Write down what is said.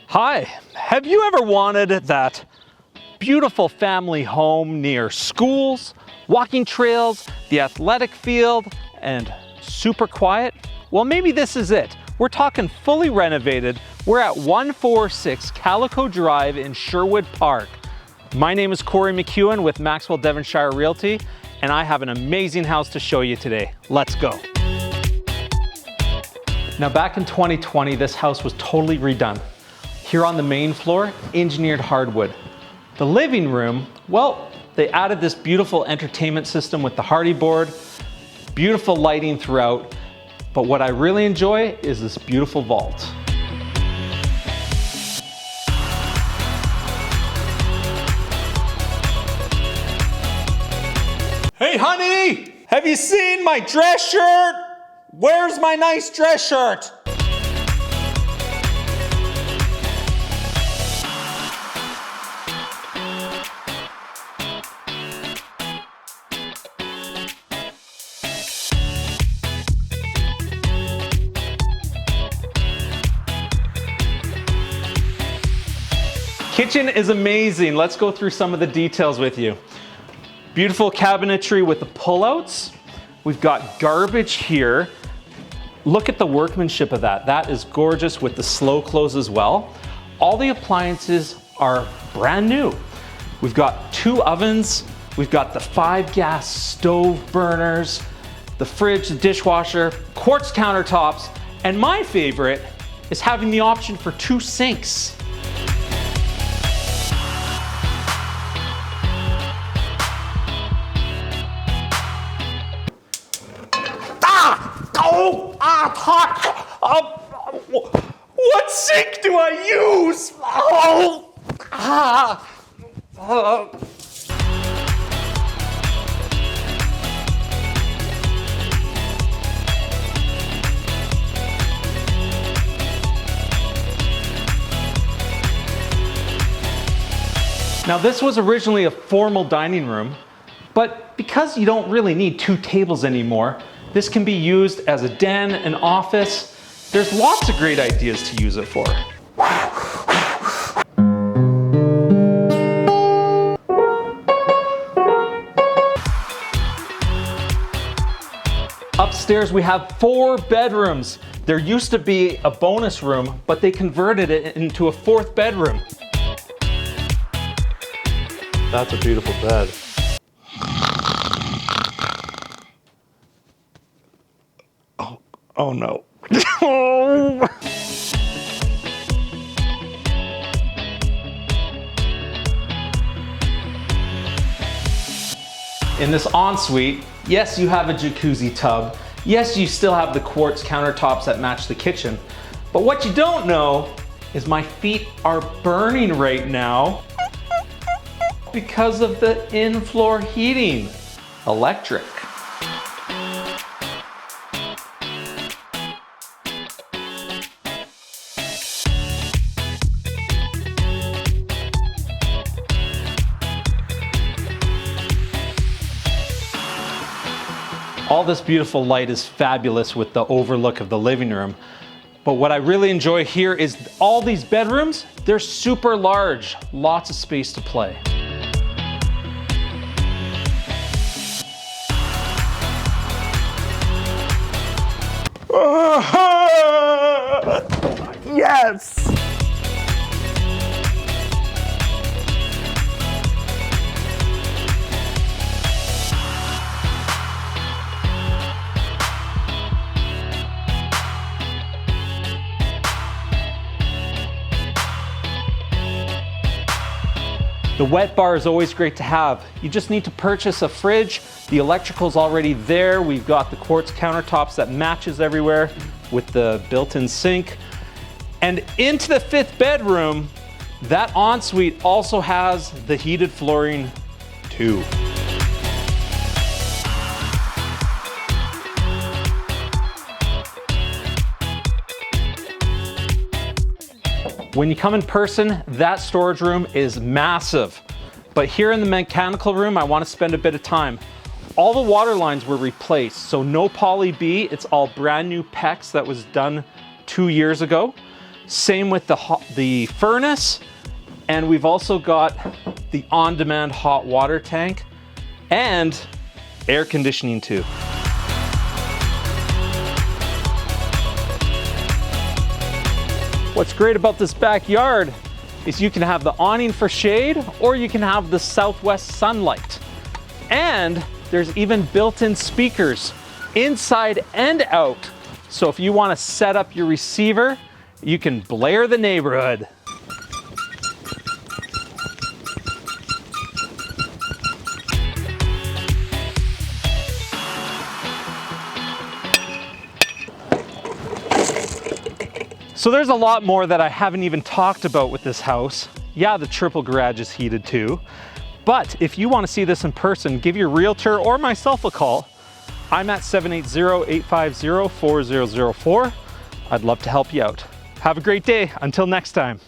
Hi, have you ever wanted that beautiful family home near schools, walking trails, the athletic field, and super quiet? Well, maybe this is it. We're talking fully renovated. We're at 146 Calico Drive in Sherwood Park. My name is McEwen with MaxWell Devonshire Realty, and I have an amazing house to show you today. Let's go. Now, back in 2020, this house was totally redone. Here on the main floor, engineered hardwood. The living room, well, they added this beautiful entertainment system with the hardy board, beautiful lighting throughout, but what I really enjoy is this beautiful vault. Hey honey, have you seen my dress shirt? Where's my nice dress shirt? Kitchen is amazing. Let's go through some of the details with you. Beautiful cabinetry with the pullouts. We've got garbage here. Look at the workmanship of that. That is gorgeous with the slow close as well. All the appliances are brand new. We've got 2 ovens. We've got the 5 gas stove burners, the fridge, the dishwasher, quartz countertops, and my favorite is having the option for 2 sinks. It's hot. What sink do I use? Now, this was originally a formal dining room, but because you don't really need 2 tables anymore, this can be used as a den, an office. There's lots of great ideas to use it for. Upstairs we have 4 bedrooms. There used to be a bonus room, but they converted it into a 4th bedroom. That's a beautiful bed. Oh no. In this ensuite, yes, you have a jacuzzi tub. Yes, you still have the quartz countertops that match the kitchen. But what you don't know is my feet are burning right now because of the in-floor heating. Electric. All this beautiful light is fabulous with the overlook of the living room. But what I really enjoy here is all these bedrooms, they're super large, lots of space to play. Yes! The wet bar is always great to have. You just need to purchase a fridge. The electrical's already there. We've got the quartz countertops that matches everywhere with the built-in sink. And into the 5th bedroom, that ensuite also has the heated flooring too. When you come in person, that storage room is massive. But here in the mechanical room, I want to spend a bit of time. All the water lines were replaced, so no poly B, it's all brand new PEX that was done 2 years ago. Same with the furnace. And we've also got the on-demand hot water tank and air conditioning too. What's great about this backyard is you can have the awning for shade, or you can have the southwest sunlight. And there's even built-in speakers inside and out. So if you want to set up your receiver, you can blare the neighborhood. So there's a lot more that I haven't even talked about with this house. Yeah, the triple garage is heated too. But if you want to see this in person, give your realtor or myself a call. I'm at 780-850-4004. I'd love to help you out. Have a great day. Until next time.